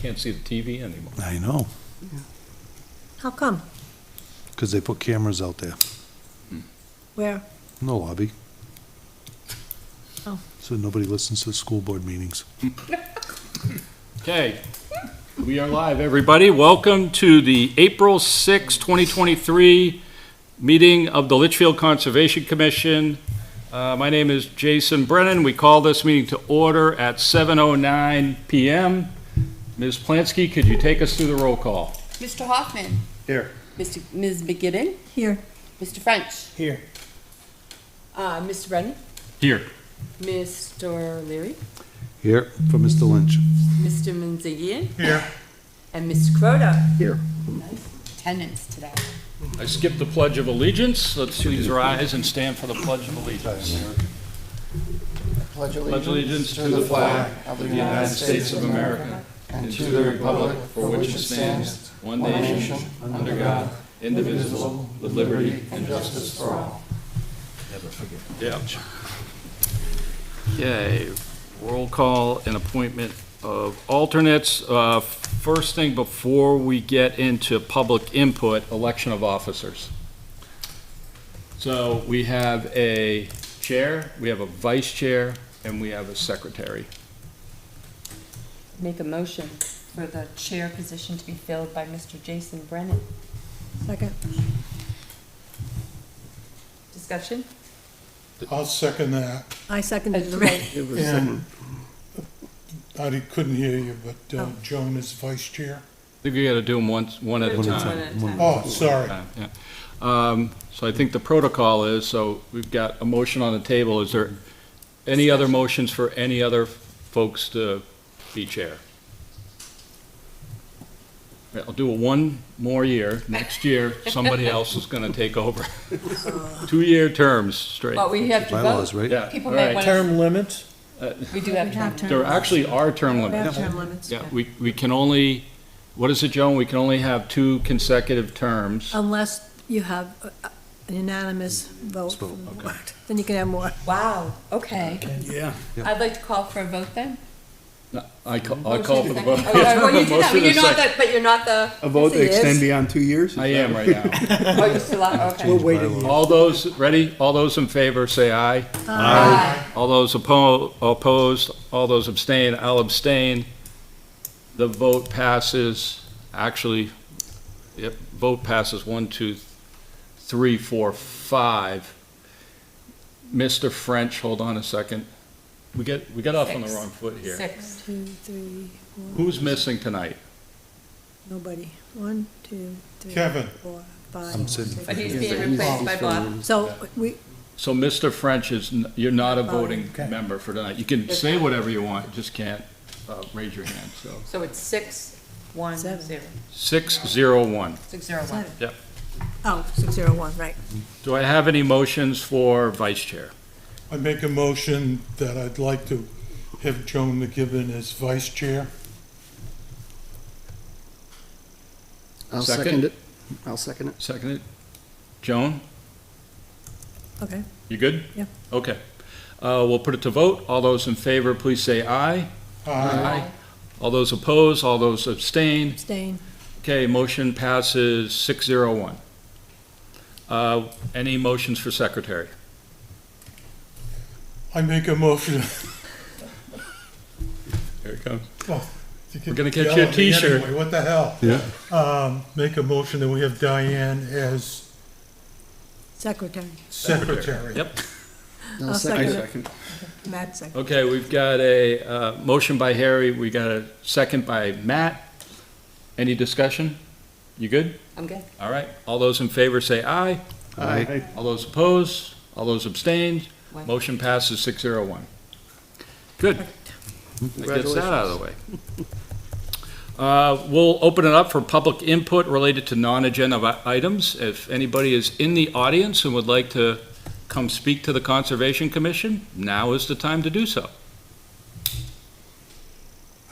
can't see the TV anymore. I know, How come? because they put cameras out there Where? in the lobby. Oh. So nobody listens to the school board meetings. Okay, we are live, everybody. Welcome to the April 6, 2023 meeting of the Litchfield Conservation Commission. My name is Jason Brennan. We call this meeting to order at 7:09 PM. Ms. Plansky, could you take us through the roll call? Mr. Hoffman. Here. Ms. McGibbon. Here. Mr. French. Here. Mr. Brennan. Here. Mr. Leary. Here for Mr. Lynch. Mr. Manzigian. Here. And Mr. Crota. Here. Nice attendance today. I skipped the Pledge of Allegiance. Let's please rise and stand for the Pledge of Allegiance. Pledge Pledge allegiance to the flag of the United States of America and to the republic for which it stands, one nation, under God, indivisible, with liberty and justice for all. Never forget. Yeah. Okay, roll call and appointment of alternates. First thing before we get into public input, election of officers. So we have a chair, we have a vice chair, and we have a secretary. Make a motion for the chair position to be filled by Mr. Jason Brennan. Second. Discussion? I'll second that. I seconded the right. And I couldn't hear you, but Oh. Joan is vice chair. I think we gotta do them one at a One time. at a time. Oh, sorry. Yeah. So I think the protocol is, so we've got a motion on the table. Is there any other motions for any other folks to be chair? Yeah, I'll do it one more year. Next year, somebody else is gonna take over. 2-year terms straight. Well, we have to Bylaws, vote. right? Yeah, People all may right. want Term limits? We do have term. There actually are term We have limits. term limits. Yeah, we can only, what is it, Joan? We can only have 2 consecutive terms. Unless you have an unanimous vote. Vote, from the okay. board. Then you can have more. Wow, okay. Yeah. I'd like to call for a vote then. No, I call for the vote. Oh, well, you do that, Motion but you're is not second. the, but you're not the. A vote to Yes, he is. extend beyond 2 years? I am right now. Oh, you still are, okay. We'll wait a year. All those, ready? All those in favor, say aye. Aye. All those opposed, all those abstain, I'll abstain. The vote passes, actually, yep, vote passes 1, 2, 3, 4, 5. Mr. French, hold on a second. We got off on the 6. wrong foot here. 6. 2, 3, 4. Who's missing tonight? Nobody. 1, 2, 3, Kevin. 4, 5. I'm sitting. But he's being replaced by Bob. So we, So Mr. French is, you're not a voting Okay. member for tonight. You can say whatever you want, you just can't raise your hand, so. So it's 6, 1, 0. 601. 601. Yep. oh, 601, right. Do I have any motions for vice chair? I make a motion that I'd like to have Joan McGibbon as vice chair. I'll Second? second it. I'll second it. Seconded. Joan, Okay. you good? Yeah. Okay. We'll put it to vote. All those in favor, please say aye. Aye. All those opposed, all those abstain. Abstain. Okay, motion passes 601. Any motions for secretary? I make a motion. Here it comes. You We're can gonna get yell you a at me t-shirt. anyway, what the hell? Yeah. Make a motion that we have Diane as Secretary. secretary. Yep. I'll second second it. Matt second. Okay, we've got a motion by Harry, we got a second by Matt. Any discussion? You good? I'm good. All right, all those in favor say aye. Aye. All those opposed, all those abstained, One. motion passes 601. Good. That gets that out of the way. We'll open it up for public input related to non-agenda items. If anybody is in the audience and would like to come speak to the Conservation Commission, now is the time to do so.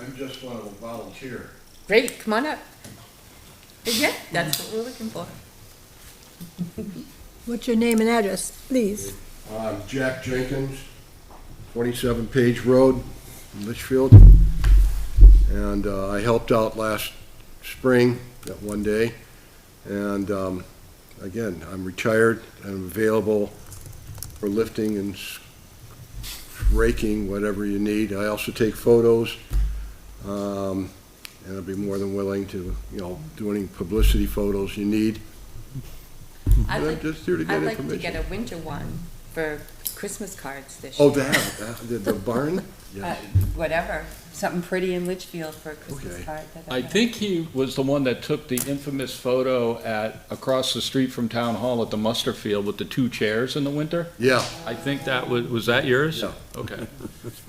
I just want to volunteer. Great, come on up. Yeah, that's what we're looking for. What's your name and address, please? Jack Jenkins, 27 Page Road, Litchfield. And I helped out last spring, that one day. And again, I'm retired, I'm available for lifting and raking, whatever you need. I also take photos, and I'll be more than willing to, do any publicity photos you need. I'd I'm like, just here to get I'd like to information. get a winter one for Christmas cards this Oh, year. the barn? Uh, Yeah. Whatever, something pretty in Litchfield for a Christmas Okay. card. that I think he was the one that took the infamous photo across the street from Town Hall at the muster field with the two chairs in the winter. Yeah, I think that was that yours? Yeah. Okay.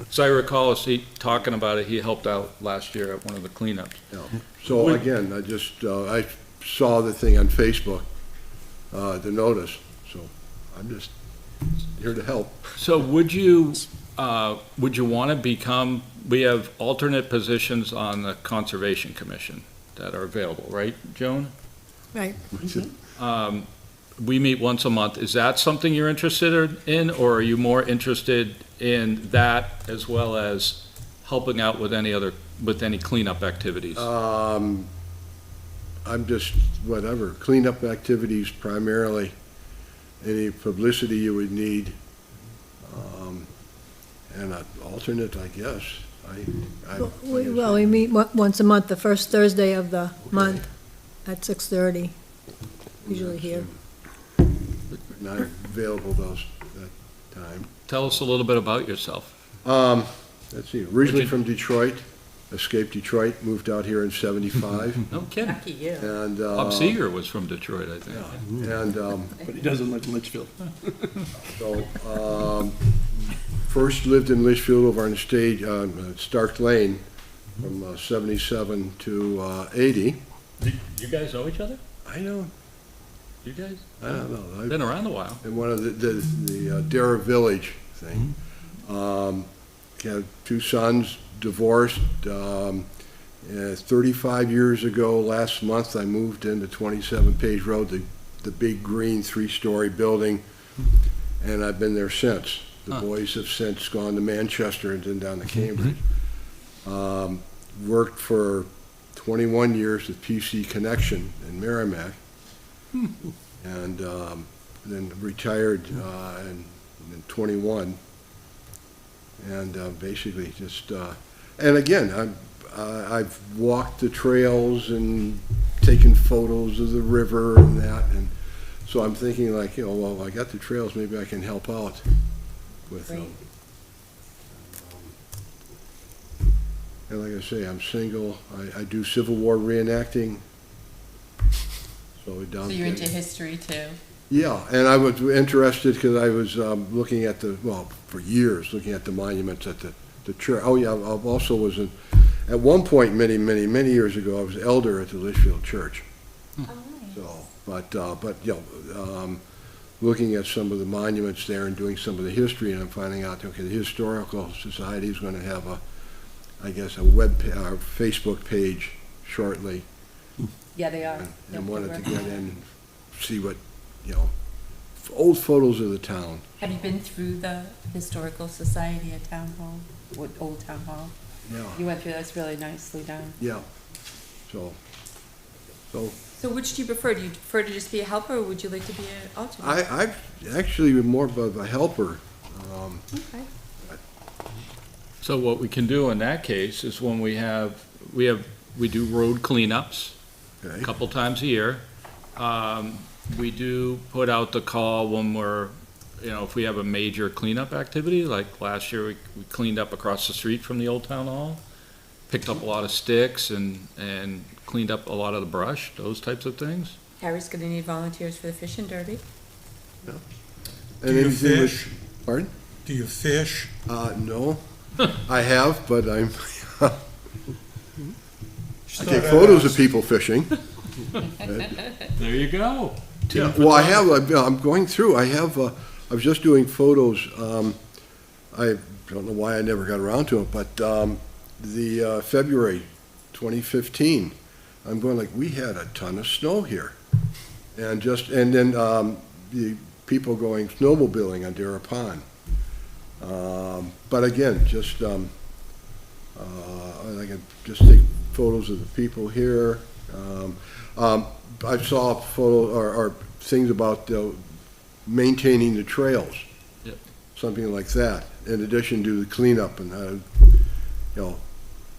So I recall us talking about it, he helped out last year at one of the cleanups. yeah. So again, I just, I saw the thing on Facebook, the notice, so I'm just here to help. So would you want to become, we have alternate positions on the Conservation Commission that are available, right, Joan? Right. We meet once a month. Is that something you're interested in, or are you more interested in that as well as helping out with any cleanup activities? I'm just, whatever, cleanup activities primarily, any publicity you would need, and an alternate, I guess. We meet once a month, the first Thursday of the month at 6:30, usually here. Not available that time. Tell us a little bit about yourself. Let's see, originally from Detroit, escaped Detroit, moved out here in '75, No kidding. Lucky you. and. Bob Seeger was from Detroit, I think. Yeah, and, But he doesn't live in Litchfield. so, first lived in Litchfield over on the stage, Stark Lane, from 77 to 80. You guys know each other? I don't know. I've Been around a while. in one of the Dara Village thing. Had two sons, divorced. 35 years ago, last month, I moved into 27 Page Road, the big green 3-story building, and I've been there since. The boys have since gone to Manchester and then down to Cambridge. Worked for 21 years with PC Connection in Merrimack, and then retired in 21. And basically just, and again, I've walked the trails and taken photos of the river and that, and so I'm thinking like, well, I got the trails, maybe I can help out with them. Great. And like I say, I'm single, I do Civil War reenacting. So down. So you're into history too? Yeah, and I was interested because I was looking at for years, looking at the monuments at the church. Oh, yeah, I also was at one point, many years ago, I was elder at the Litchfield Church. Oh, nice. So, but looking at some of the monuments there and doing some of the history, and I'm finding out, okay, the Historical Society is going to have a Facebook page shortly. Yeah, they are. And wanted to get in and see what, old photos of the town. Have you been through the Historical Society at Town Hall, Old Town Hall? Yeah, You went through, that's really nicely done. yeah. So So which do you prefer? Do you prefer to just be a helper, or would you like to be an alternate? I'm actually more of a helper. Okay. So what we can do in that case is when we do road cleanups a Okay, couple times a year. We do put out the call when we're, if we have a major cleanup activity, like last year, we cleaned up across the street from the old town hall, picked up a lot of sticks and cleaned up a lot of the brush, those types of things. Harry's gonna need volunteers for the fishing derby. and Do you anything with- fish? Pardon? Do you fish? No, I have, but I Just take thought I'd photos of ask. people fishing. There you go. Yeah, well, I'm going through, I was just doing photos, I don't know why I never got around to it, but, the, February 2015, I'm going like, we had a ton of snow here. And then, the people going snowmobiling on Dara Pond. But again, just, like I can just take photos of the people here. I saw or things about maintaining the trails. Yep. Something like that, in addition to the cleanup, and I'd,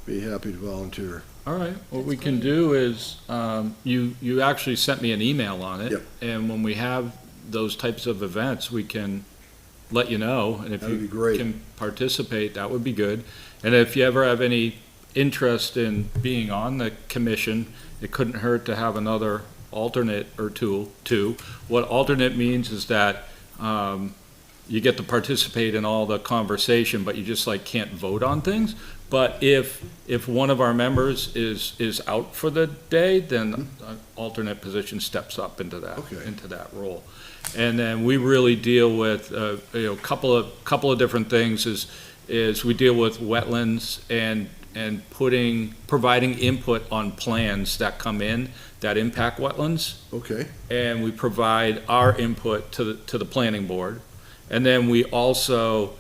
be happy to volunteer. All right, what we can do is, you actually sent me an email on it. Yep. And when we have those types of events, we can let you know, and if That'd be you great. can participate, that would be good. And if you ever have any interest in being on the commission, it couldn't hurt to have another alternate or two. What alternate means is that, you get to participate in all the conversation, but you just like can't vote on things. But if one of our members is out for the day, then an alternate position steps up into that, Okay. into that role. And then we really deal with, couple of different things is we deal with wetlands and providing input on plans that come in that impact wetlands. Okay, And we provide our input to the planning board. And then we also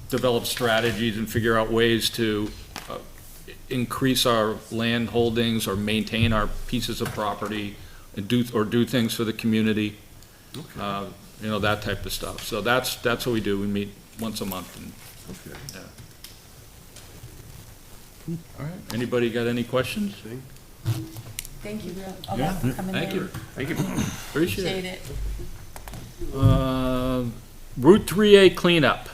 develop strategies and figure out ways to increase our land holdings or maintain our pieces of property and do things for the community. That type of stuff. So that's what we do. We meet once a month. And, okay. all right. Anybody got any questions? Thank you a Yeah, lot for coming in. Thank you. Thank you. Appreciate Appreciate it. it. Route 3A cleanup.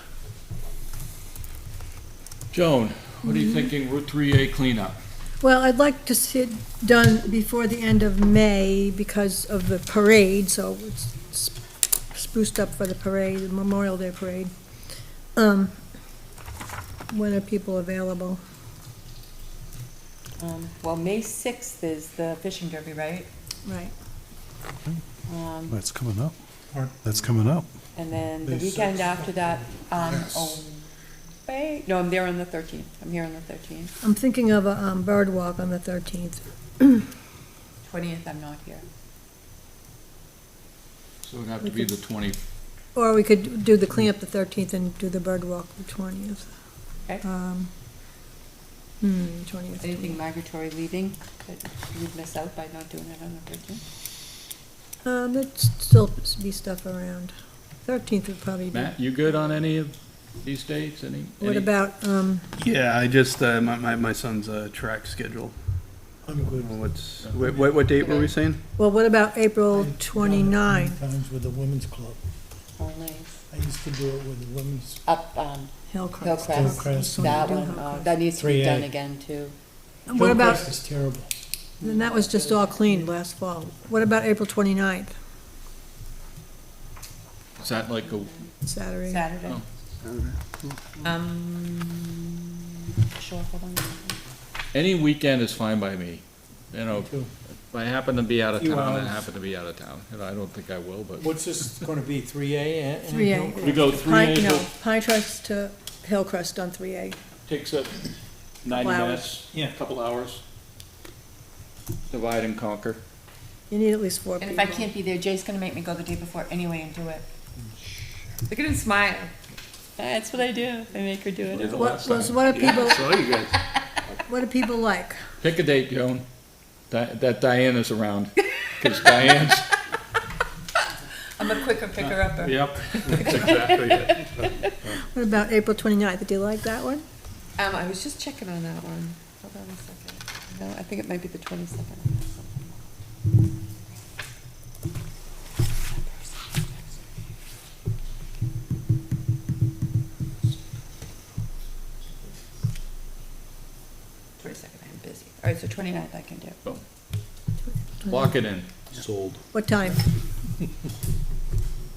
Joan, what are you thinking, Route 3A cleanup? Well, I'd like to see it done before the end of May because of the parade, so it's spruced up for the parade, the Memorial Day parade. When are people available? Well, May 6th is the fishing derby, right? Right. That's coming up. Pardon? That's coming up. And then the May weekend 6th. after that, Yes. wait, no, I'm there on the 13th. I'm here on the 13th. I'm thinking of a bird walk on the 13th. 20th, I'm not here. So it'd have to be the 20, Or we could do the cleanup the 13th and do the bird walk the 20th. Okay. 20th. Anything migratory leaving that you'd miss out by not doing it on the 13th? There'd still be stuff around. 13th would probably be. Matt, you good on any of these dates? What about, Yeah, I just, my son's track schedule. I'm good. What date were we saying? well, what about April 29th? Times with the women's club. Only I used to do it with the women's. up, Hillcrest. Hillcrest, So that we do one, Hillcrest. that needs to be 3A. done again too. What about, Hillcrest is terrible. and that was just all cleaned last fall. What about April 29th, Is that like a, Saturday? Saturday. Oh. Sure, hold on a second. any weekend is fine by me. Too. If I happen to be out of Few town, I hours. happen to be out of town. I don't think I will, but. What's this gonna be, 3A? 3A. We go Pine, 3A, no, Pine Trust to Hillcrest on 3A. takes up 90 Couple hours. minutes. Yeah. Couple hours. Divide and conquer. You need at least 4 And people. if I can't be there, Jay's gonna make me go the day before anyway and do it. Look at him smile. That's what I do. I make her do it. What do people, So you guys, what do people like? pick a date, Joan, that Diane is around, because Diane's, I'm a quicker picker-upper. yep, that's exactly it. What about April 29th? Do you like that one? I was just checking on that one. Hold on a second. No, I think it might be the 22nd. I'm busy. All right, so 29th I can do. Lock it in, Sold. What time?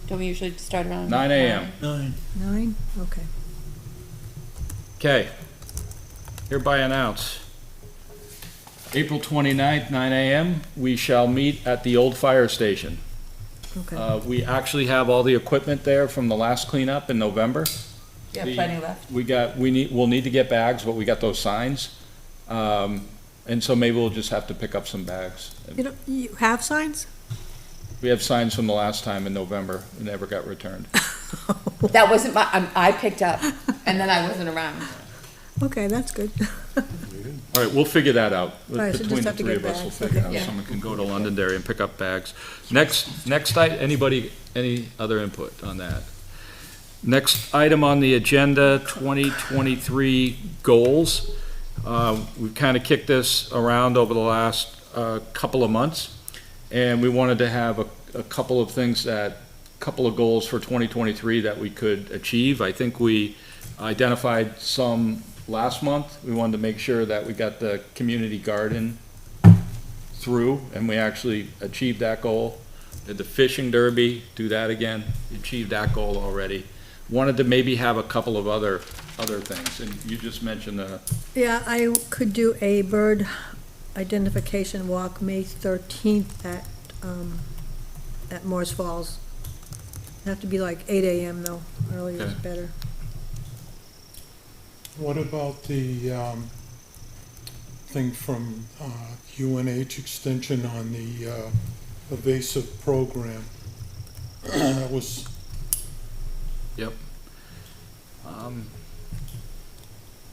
Don't we usually start around? 9 a.m. 9. 9? Okay. Okay. Hereby announce, April 29th, 9 a.m., we shall meet at the old fire station. Okay. We actually have all the equipment there from the last cleanup in November. Yeah, The- plenty left. We'll need to get bags, but we got those signs. And so maybe we'll just have to pick up some bags. You have signs? We have signs from the last time in November, and never got returned. That wasn't my, I picked up, and then I wasn't around. Okay, that's good. All right, we'll figure that out. right, so just Between the have to three get of us, we'll bags, figure it okay. out. Someone can go to Londonderry and pick up bags. Next anybody, any other input on that? Next item on the agenda, 2023 goals. We've kind of kicked this around over the last couple of months, and we wanted to have a couple of things couple of goals for 2023 that we could achieve. I think we identified some last month. We wanted to make sure that we got the community garden through, and we actually achieved that goal. Did the fishing derby, do that again, achieved that goal already. Wanted to maybe have a couple of other things, and you just mentioned the, Yeah, I could do a bird identification walk May 13th at Morse Falls. It'd have to be like 8 AM though, earlier is Okay. better. What about the thing from UNH Extension on the evasive program? That was,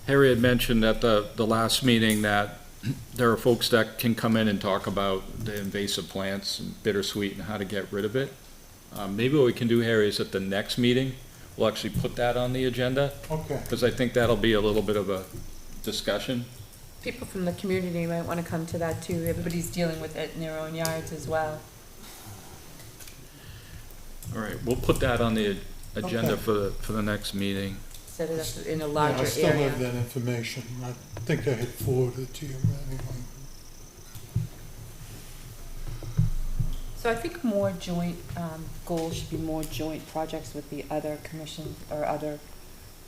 Harry had mentioned at the last meeting that there are folks that can come in and talk about the invasive plants and bittersweet and how to get rid of it. Maybe what we can do, Harry, is at the next meeting, we'll actually put that on the agenda, okay. because I think that'll be a little bit of a discussion. People from the community might want to come to that too. Everybody's dealing with it in their own yards as well. All right, we'll put that on the agenda Okay. for the next meeting. Set it up in a Yeah, larger I still area. have that information. I think I had forwarded it to you anyway. So I think more joint goals should be more joint projects with the other commissions or other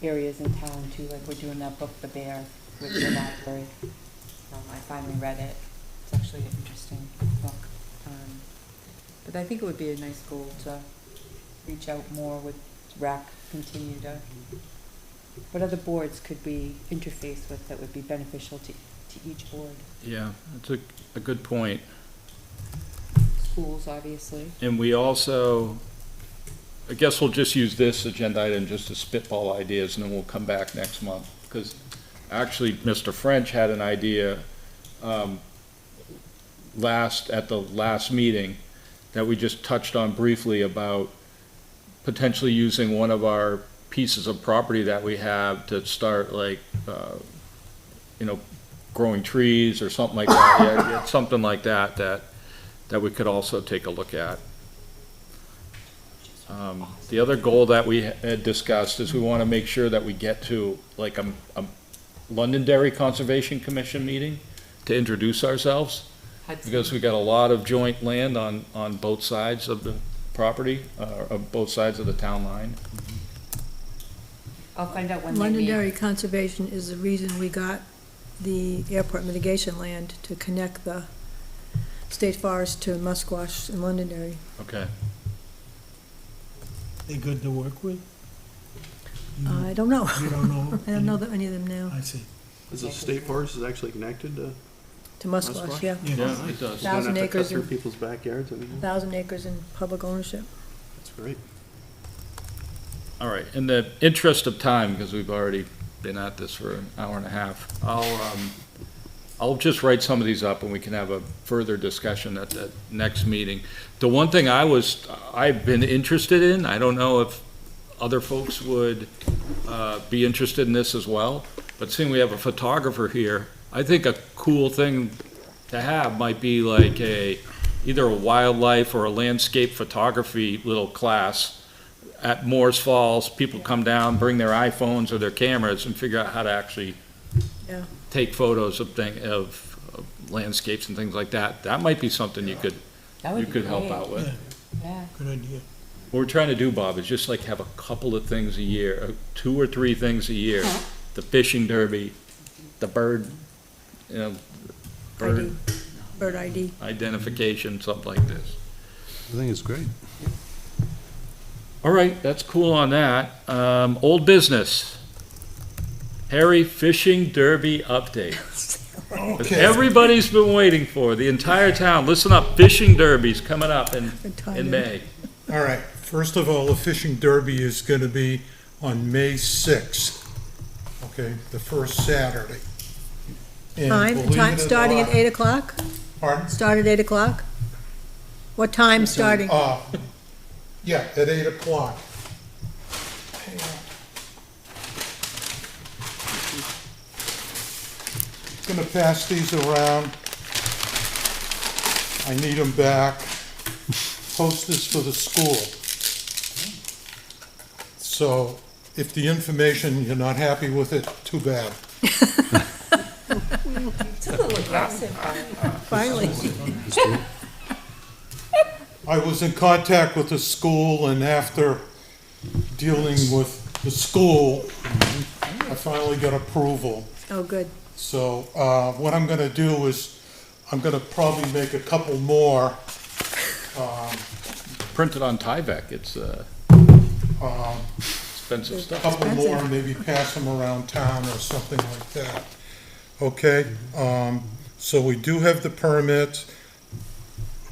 areas in town too, like we're doing that book, The Bear, with the library. I finally read it. It's actually an interesting book. But I think it would be a nice goal to reach out more with RAC, continue to, what other boards could we interface with that would be beneficial to each board? Yeah, that's a good point. Schools, obviously. And we also, I guess we'll just use this agenda item just to spitball ideas, and then we'll come back next month. Because actually, Mr. French had an idea at the last meeting that we just touched on briefly about potentially using one of our pieces of property that we have to start like, growing trees or something like that. Yeah, something like that we could also take a look at. The other goal that we had discussed is we want to make sure that we get to like a Londonderry Conservation Commission meeting to introduce ourselves, because we got a lot of joint land on both sides of the property, of both sides of the town line. I'll find out when they meet. Londonderry Conservation is the reason we got the airport mitigation land to connect the state forest to Musquash and Londonderry. Okay. They good to work with? I don't know. You don't know? I don't know that any of them now. I see. Is the state forest is actually connected to? To Musquash, Musquash? yeah. Yeah, it does. You don't have 1,000 to cut acres through in- people's backyards and everything? 1,000 acres in public ownership. That's great. All right, in the interest of time, because we've already been at this for an hour and a half, I'll just write some of these up and we can have a further discussion at the next meeting. The one thing I've been interested in, I don't know if other folks would be interested in this as well, but seeing we have a photographer here, I think a cool thing to have might be like either a wildlife or a landscape photography little class at Moore's Falls. People come down, bring their iPhones or their cameras and figure out how to actually Yeah. take photos of landscapes and things like that. That might be something you could That would be help great. out with. Yeah, Yeah. good idea. What we're trying to do, Bob, is just like have a couple of things a year, 2 or 3 things a year. The fishing derby, the bird ID. Bird ID. identification, something like this. I think it's great. All right, that's cool on that. Old business. Harry, fishing derby update. That Okay. everybody's been waiting for, the entire town. Listen up, fishing derby's coming up in May. All right, first of all, the fishing derby is gonna be on May 6th, okay, the first Saturday. And Time, believe time, it or starting at not- 8 o'clock? Pardon? Start at 8 o'clock? What time starting? Yeah, at 8 o'clock. Gonna pass these around. I need them back. Posters for the school. So if the information, you're not happy with it, too bad. It's a little aggressive, Finally. I was in contact with the school, and after dealing with the school, I finally got approval. Oh, good. So, what I'm gonna do is, I'm gonna probably make a couple more, Printed on Tyvek, it's expensive stuff. couple more, Expensive. maybe pass them around town or something like that. Okay, so we do have the permit.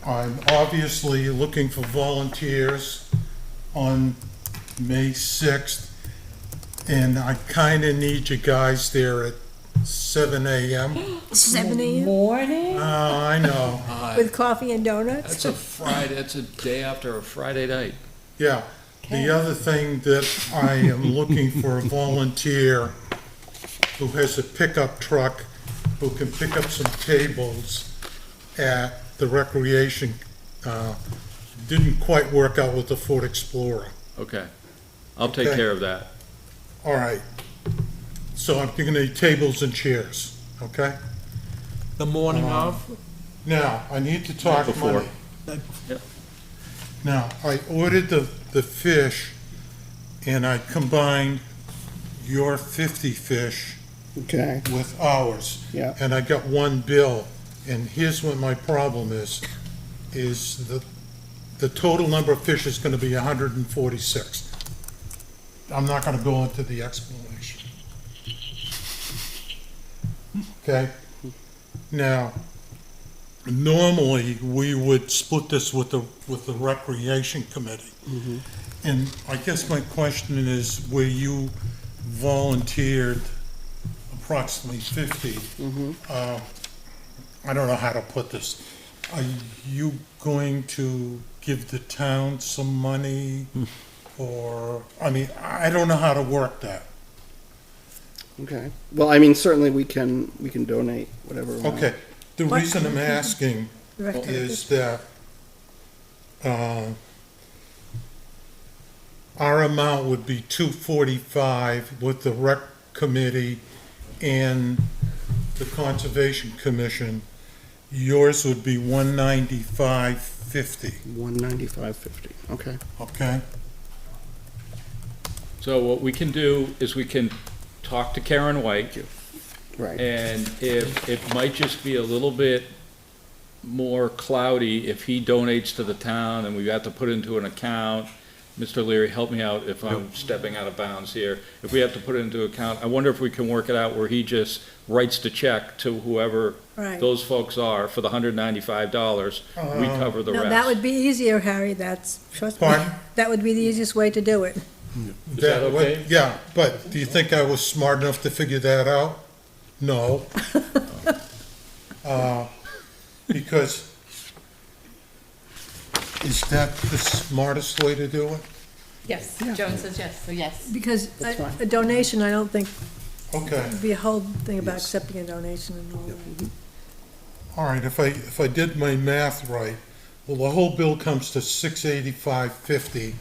I'm obviously looking for volunteers on May 6th, and I kinda need you guys there at 7 AM. 7 a.m. Morning? I know, with coffee and donuts? That's a Friday, that's a day after a Friday night. yeah. The other thing that I am looking for a volunteer who has a pickup truck, who can pick up some tables at the recreation. Didn't quite work out with the Ford Explorer. Okay. I'll take Okay. care of that. All right. So I'm gonna need tables and chairs, okay? The morning of? Now, I need to talk Before. money. Yep. Now, I ordered the fish, and I combined your 50 fish Okay, with ours. yeah. And I got one bill, and here's what my problem is the total number of fish is gonna be 146. I'm not gonna go into the explanation. Okay? Now, normally, we would split this with the recreation committee. And I guess my question is, where you volunteered approximately 50, I don't know how to put this. Are you going to give the town some money? Or, I mean, I don't know how to work that. Okay. Well, I mean, certainly we can donate whatever amount. Okay, the What- reason I'm asking Director. is that, our amount would be 245 with the rec committee and the conservation commission. Yours would be 195.50, 195.50, okay. okay? So what we can do is we can talk to Karen White, Right, and if, it might just be a little bit more cloudy if he donates to the town and we have to put into an account. Mr. Leary, help me out if I'm stepping out of bounds here. If we have to put it into account, I wonder if we can work it out where he just writes the check to whoever Right. those folks are for the $195. We cover the No, rest. that would be easier, Harry, trust me. Pardon? That would be the easiest way to do it. Is that would- okay? Yeah, but do you think I was smart enough to figure that out? No. Because, is that the smartest way to do it? Yes, Joan says yes, so yes. Because That's fine. a donation, I don't think, Okay, would be a whole thing about Yes. accepting a donation and all that. all right, if I did my math right, well, the whole bill comes to $685.50,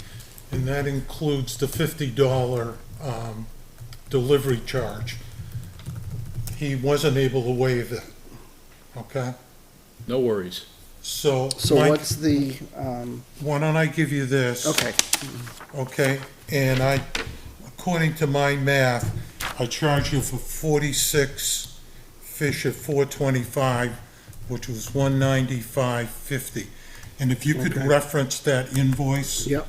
and that includes the $50 delivery charge. He wasn't able to waive it, okay? No worries. So, so Mike, what's the, why don't I give you this? okay, Okay, and according to my math, I charge you for 46 fish at 425, which was 195.50. And if you could Okay. reference that invoice, yep,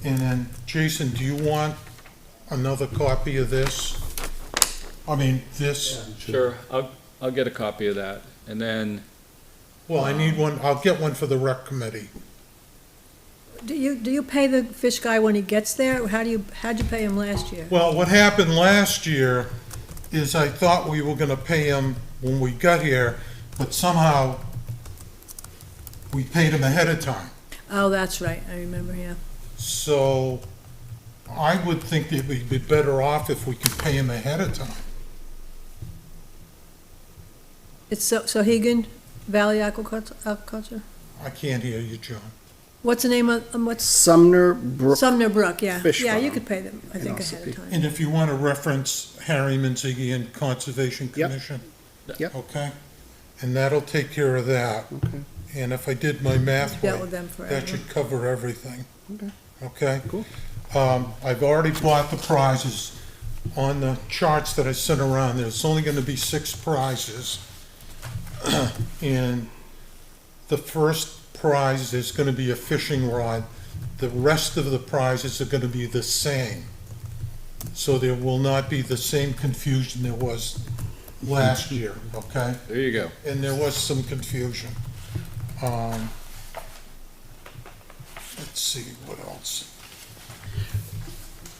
and then, Jason, do you want another copy of this? I mean, this, Sure, I'll get a copy of that, and then, well, I need one, I'll get one for the rec committee. Do you pay the fish guy when he gets there? How'd you pay him last year? Well, what happened last year is I thought we were gonna pay him when we got here, but somehow we paid him ahead of time. Oh, that's right, I remember, yeah. So I would think that we'd be better off if we could pay him ahead of time. It's Sohegan Valley Aquaculture? I can't hear you, John. What's the name of, what's Sumner Brook. Sumner Brook, yeah. Fish Yeah, you farm. could pay them, I think, ahead Philosophy. of time. And if you want to reference Harry Manzigi and Conservation Yep. Commission? Yep. Okay? And that'll take care of that. Okay. And if I did my math Dealt right, with them that forever. should cover everything. Okay. Okay? Cool. I've already bought the prizes on the charts that I sent around. There's only gonna be 6 prizes. And the first prize is gonna be a fishing rod. The rest of the prizes are gonna be the same. So there will not be the same confusion there was last year, okay? There you go. And there was some confusion. Let's see, what else?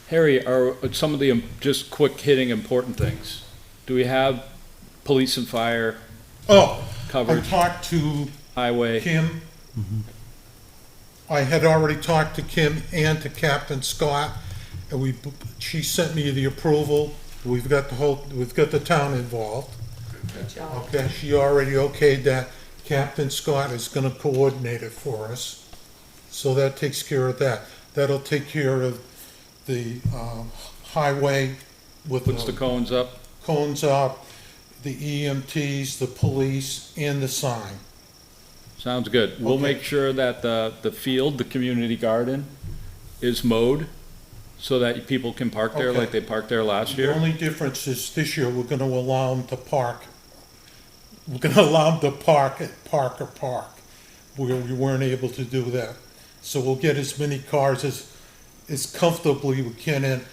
Harry, are some of the just quick hitting important things? Do we have police and fire Oh, I coverage, talked to highway? Kim. I had already talked to Kim and to Captain Scott, and she sent me the approval. We've got the town involved. Good job. Okay, she already okayed that. Captain Scott is gonna coordinate it for us. So that takes care of that. That'll take care of the, highway with Puts the the cones up? cones up, the EMTs, the police, and the sign. Sounds good. We'll Okay. make sure that the field, the community garden, is mowed so that people can park there Okay. like they parked there last The year. only difference is this year, we're gonna allow them to park. We're gonna allow them to park at Parker Park, where we weren't able to do that. So we'll get as many cars as comfortably we can in.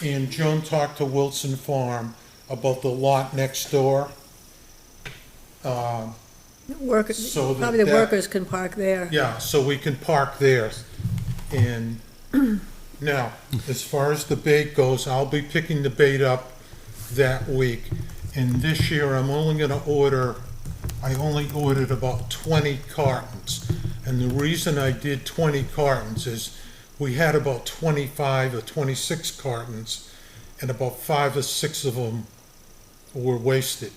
And Joan talked to Wilson Farm about the lot next door. Workers, So that- probably the that- workers can park there. Yeah, so we can park there. And now, as far as the bait goes, I'll be picking the bait up that week. And this year, I only ordered about 20 cartons. And the reason I did 20 cartons is we had about 25 or 26 cartons, and about 5 or 6 of them were wasted.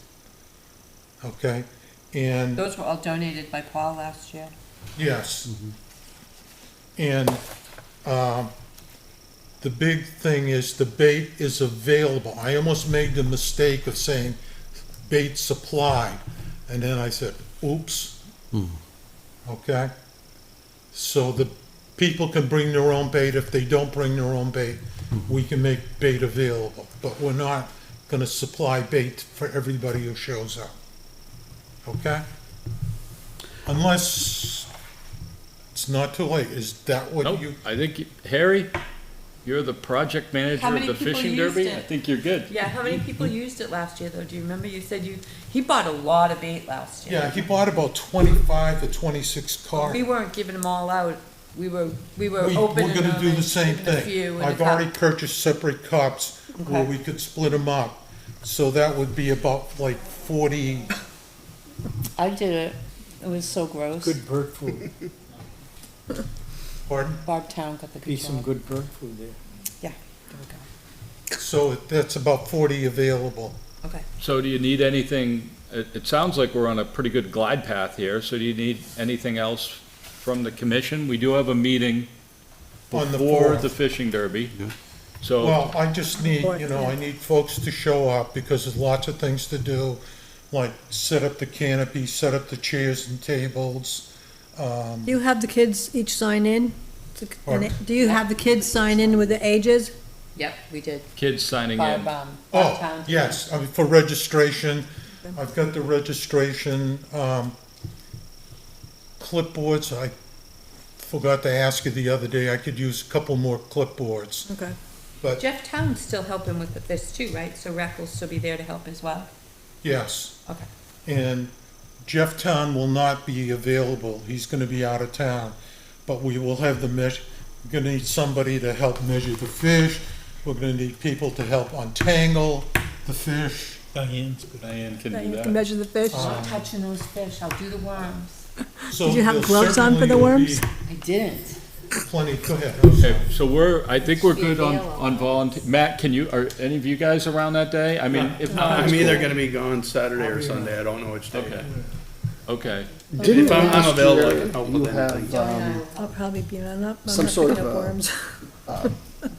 Okay? And Those were all donated by Paul last year. yes. And the big thing is the bait is available. I almost made the mistake of saying bait supplied, and then I said, oops. Okay? So the people can bring their own bait. If they don't bring their own bait, we can make bait available. But we're not gonna supply bait for everybody who shows up. Okay? Unless it's not too late. Is that what Nope, you? I think, Harry, you're the project manager How of many the people fishing used derby. it? I think you're good. Yeah, how many people used it last year, though? Do you remember? You said he bought a lot of bait last year. Yeah, he bought about 25 to 26 We cartons. weren't giving them all out. We were We're opening them gonna do the and same giving a thing. few in a I've cup. already purchased separate cups where Okay. we could split them up. So that would be about like 40, I did it. It was so gross. Good bird food. pardon? Barb Town got the Be good some job. good bird food there. There we go. So that's about 40 available. Okay. So do you need anything, it sounds like we're on a pretty good glide path here, so do you need anything else from the commission? We do have a meeting On the before 4th. the fishing derby. So, Well, I just need, Fourth, you know, yeah. I need folks to show up because there's lots of things to do, like set up the canopy, set up the chairs and tables. Do you have the kids each sign in? Pardon? Do you have the kids sign in with the ages? Yep, we did. kids signing Barb, in. Barb Oh, Town. yes, I mean, for registration, I've got the registration, clipboards, I forgot to ask you the other day, I could use a couple more clipboards, Okay. but Jeff Town's still helping with this too, right? So Rec will still be there to help as well? yes. Okay. And Jeff Town will not be available, he's gonna be out of town, but we will have we're gonna need somebody to help measure the fish, we're gonna need people to help untangle the fish. Diane can That do you that. can measure the fish. I'm not touching those fish, I'll do the worms. So Did you have there'll gloves on for the certainly worms? be I didn't. Plenty, go ahead. Okay, so I think we're good on Available. volunteer. Matt, are any of you guys around that day? I mean, if not, I'm it's either cool. gonna be gone Saturday or Sunday, I don't know which day. Okay, okay. Didn't If I'm last available, I year can help you with anything. have, Joey and I will I'll probably be on up. I'm Some not sort picking of, up worms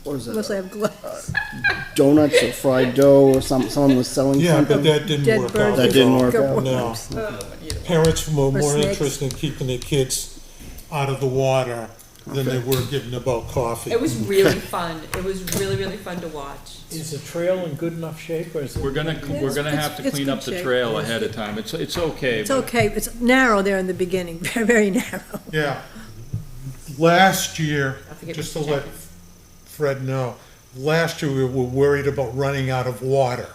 what was unless I it, have gloves. donuts or fried dough or someone was selling Yeah, but something? that didn't Dead work birds. out. That didn't work Pick up out. No. worms. Parents were Or more snakes. interested in keeping their kids out of the water than they were getting about coffee. It was really fun. It was really, really fun to watch. Is the trail in good enough shape, or is it? We're gonna have to it's clean up good the shape. trail ahead of time. It's okay. It's but- okay, it's narrow there in the beginning, very, very narrow. Yeah. Last year, I think it just to was let Fred know, last year we were worried about running out of water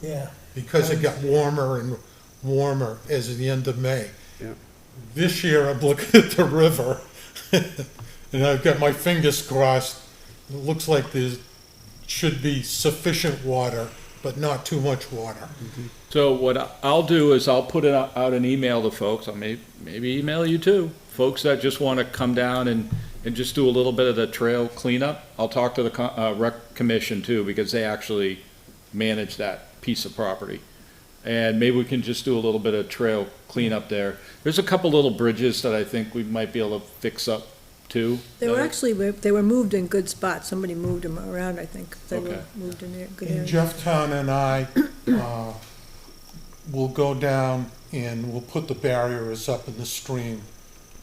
Yeah. because it got warmer and warmer as of the end of May. Yeah. This year, I'm looking at the river, and I've got my fingers crossed. It looks like there should be sufficient water, but not too much water. So what I'll do is I'll put out an email to folks, I'll maybe email you too, folks that just want to come down and just do a little bit of the trail cleanup. I'll talk to the rec commission too, because they actually manage that piece of property. And maybe we can just do a little bit of trail cleanup there. There's a couple little bridges that I think we might be able to fix up too. They were actually, they were moved in good spots, somebody moved them around, I think. They were Okay. moved in there, good And area. Jefftown and I will go down and we'll put the barriers up in the stream.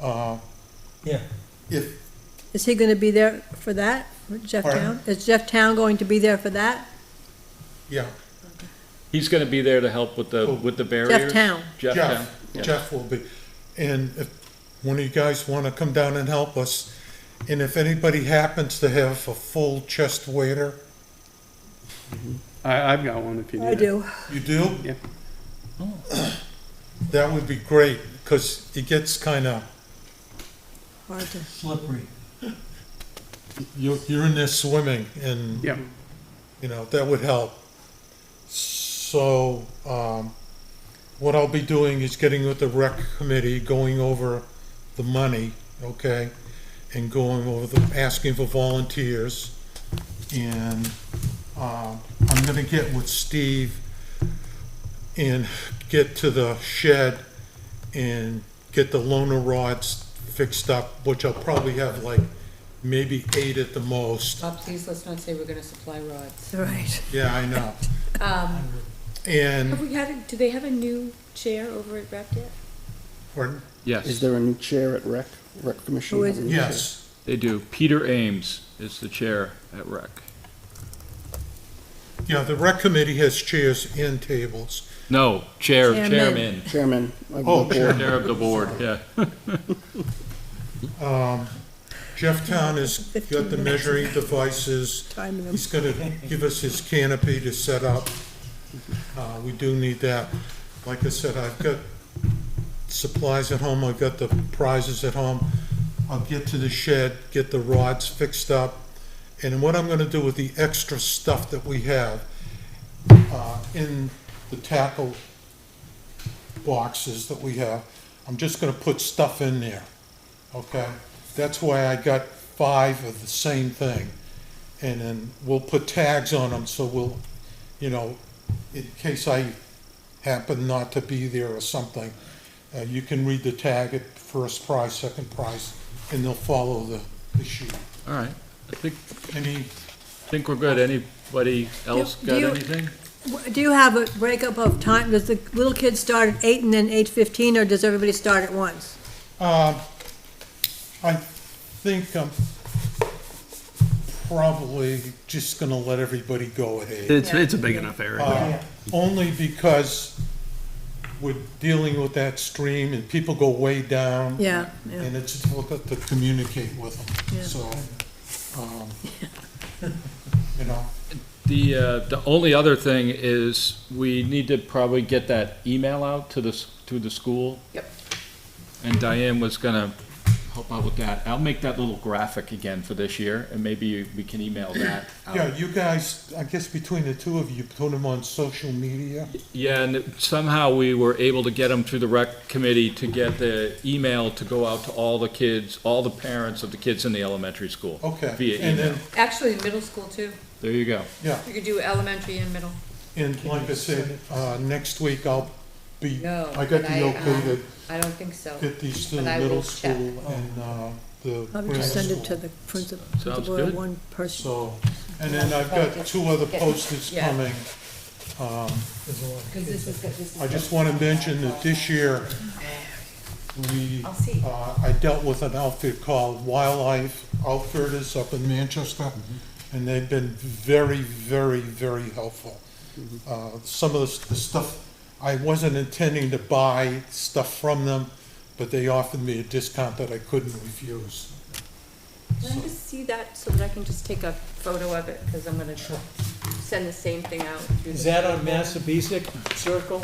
Yeah. If, Is he gonna be there for that, Jeff Pardon? Town? Is Jeff Town going to be there for that? yeah, He's gonna be there to help with the barriers? Town. Jeff Town. Jeff, Yeah. Jeff will be. And if one of you guys want to come down and help us, and if anybody happens to have a full chest waiter, I've got one if you need I it. do. you do? Yeah. That would be great, because it gets kind of, Hard to, Slippery. you're in there swimming, and, Yeah. you know, that would help. So, what I'll be doing is getting with the rec committee, going over the money, okay? And going over asking for volunteers. And, I'm gonna get with Steve and get to the shed and get the loaner rods fixed up, which I'll probably have like maybe 8 at the most. Please, let's not say we're gonna supply rods. right. Yeah, I know. And, Have we do they have a new chair over at Rec yet? pardon? Is Yes, there a new chair at rec commission? Who is it? Yes, they do. Peter Ames is the chair at rec. yeah, the rec committee has chairs and tables. No, Chairman. chairman, Chairman of the Oh, board. chair of the board, yeah. Jefftown has got the measuring devices. Timing them. He's gonna give us his canopy to set up. We do need that. Like I said, I've got supplies at home, I've got the prizes at home. I'll get to the shed, get the rods fixed up, and what I'm gonna do with the extra stuff that we have, in the tackle boxes that we have, I'm just gonna put stuff in there, okay? That's why I got 5 of the same thing. And then we'll put tags on them, so we'll, you know, in case I happen not to be there or something, you can read the tag at first prize, second prize, and they'll follow the sheet. All right, I Any, think we're good. Anybody else Do got you- anything? Do you have a breakup of time? Does the little kids start at 8 and then 8:15, or does everybody start at once? I think I'm probably just gonna let everybody go at 8. It's a big enough area. Only because we're dealing with that stream and people go way down. Yeah, yeah. And it's difficult to communicate with Yeah. them, so, you know, The only other thing is we need to probably get that email out to the school. Yep. And Diane was gonna help out with that. I'll make that little graphic again for this year, and maybe we can email that out. Yeah, you guys, I guess between the two of you, put them on social media? Yeah, and somehow we were able to get them through the rec committee to get the email to go out to all the kids, all the parents of the kids in the elementary school. Okay. Via And email. then, Actually, in middle school too. There you go. yeah, You could do elementary and middle. and like I said, next week I'll be, No, I got but the okay to I don't think so. get these to the But I middle will school check. and, the Probably grammar just send it to school. the principal, Sounds or good. one person. So, and then I've got two other posters Yeah. coming. There's a lot of Because kids. this is. I just want to mention that this year, I'll see. I dealt with an outfit called Wildlife Outfitters up in Manchester, and they've been very, very, very helpful. Some of the stuff, I wasn't intending to buy stuff from them, but they offered me a discount that I couldn't refuse. Can I just see that so that I can just take a photo of it, because I'm gonna send the same thing out. through Is the that on school. Massabesic Circle?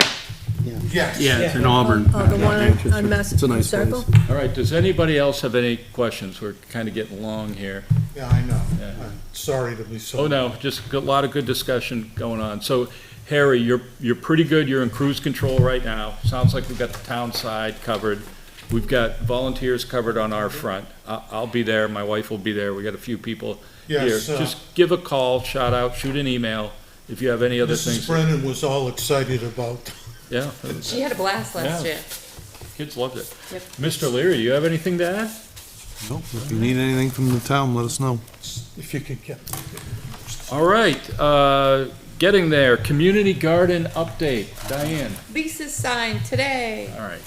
Yes. Yeah, it's in Auburn. Oh, the one on It's a nice Mass Circle? All right, does anybody else have any questions? We're kind of getting long here. Yeah, I know. Yeah. I'm sorry to be so. Oh, no, just a lot of good discussion going on. So, Harry, you're pretty good, you're in cruise control right now. Sounds like we've got the town side covered. We've got volunteers covered on our front. I'll be there, my wife will be there, we got a few people here. Yes, Just give a call, shout out, shoot an email if you have any other Mrs. things. Brennan was all excited about. Yeah, She had a blast last Yeah. year. kids loved it. Yep. Mr. Leary, you have anything to add? Nope, if you need anything from the town, let us know. If you could get. All right, getting there, community garden update, Diane, Leases signed today. all right.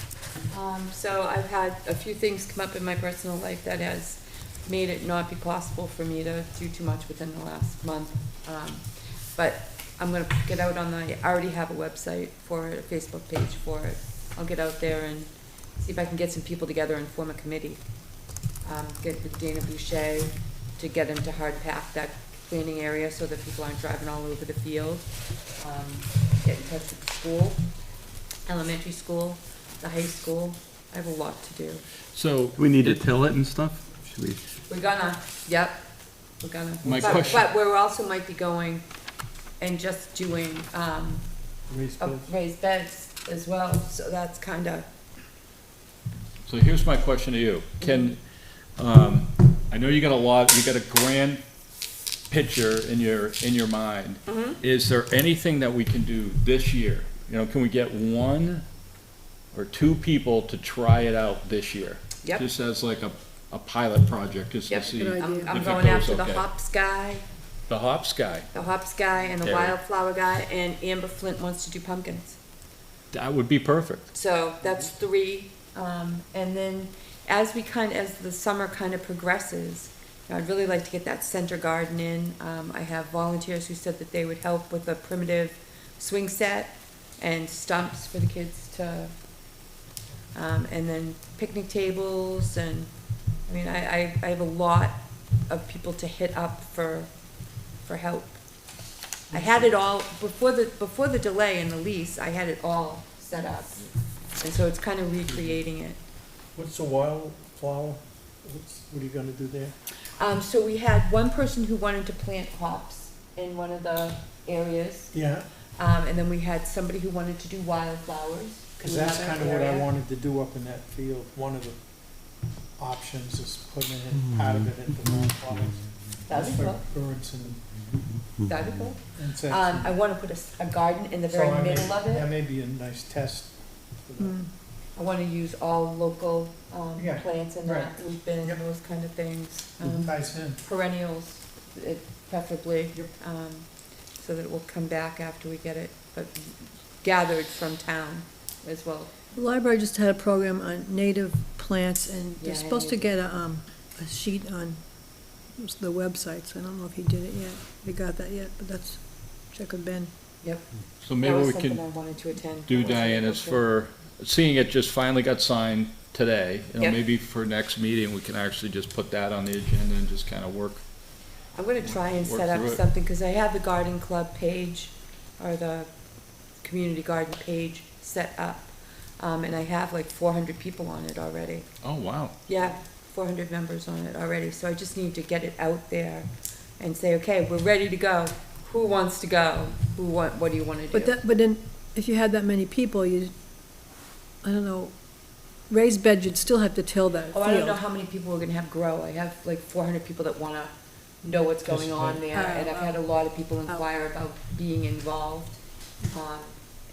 So I've had a few things come up in my personal life that has made it not be possible for me to do too much within the last month. But I'm gonna get out on I already have a website for it, a Facebook page for it. I'll get out there and see if I can get some people together and form a committee. Get with Dana Boucher to get into hard pack that cleaning area so that people aren't driving all over the field. Get in touch with the school, elementary school, the high school. I have a lot to do. So, We need to till it and stuff? Should we? We're gonna, yep, we're gonna. My But- question- But we also might be going and just doing, Raised beds? raised beds as well, so that's kinda, So here's my question to you. Can, I know you got a grand picture in your mind. Is there anything that we can do this year? You know, can we get one or two people to try it out this year? Yep. Just as like a pilot project, just to Yep. see. Good idea. I'm If it going goes after the okay. hops guy, The hops guy, and the There. wildflower guy, and Amber Flint wants to do pumpkins. that would be perfect. So that's three, and then as the summer kind of progresses, you know, I'd really like to get that center garden in. I have volunteers who said that they would help with a primitive swing set and stumps for the kids to, and then picnic tables, and, I mean, I have a lot of people to hit up for help. I had it all, before the delay in the lease, I had it all set up. And so it's kind of recreating it. What's a wildflower? What are you gonna do there? So we had one person who wanted to plant hops in one of the areas. Yeah, And then we had somebody who wanted to do wildflowers. cause in that's another kinda what I area. wanted to do up in that field. One of the options is putting it in, part of it into wildflowers. That'd be For cool. birds and That'd be cool. insects. I want to put a garden in the very So I may- middle of That it. may be a nice test for that. I want to use all local Yeah, plants and that, right. lupin and Yep. those kind of things. Ties in. Perennials, preferably, so that it will come back after we get it, but gathered from town as well. The library just had a program on native plants, and Yeah, they're I supposed to need- get a sheet on the websites. I don't know if he did it yet, they got that yet, but that's, check with Ben. Yep. So That maybe was we something can I wanted to attend. do, I wasn't Diane, able is to. for, seeing it just finally got signed today, you know, Yep. maybe for next meeting, we can actually just put that on the agenda and just kind of work. I'm gonna try and Work set through up it. something, because I have the garden club page, or the community garden page set up. And I have like 400 people on it already. Oh, wow. Yeah, 400 members on it already, so I just need to get it out there and say, okay, we're ready to go. Who wants to go? What do you want to do? But then, if you had that many people, I don't know, raised bed, you'd still have to till that Oh, I don't know field. how many people we're gonna have grow. I have like 400 people that wanna know what's going on there, and I've had a lot of people inquire about being involved,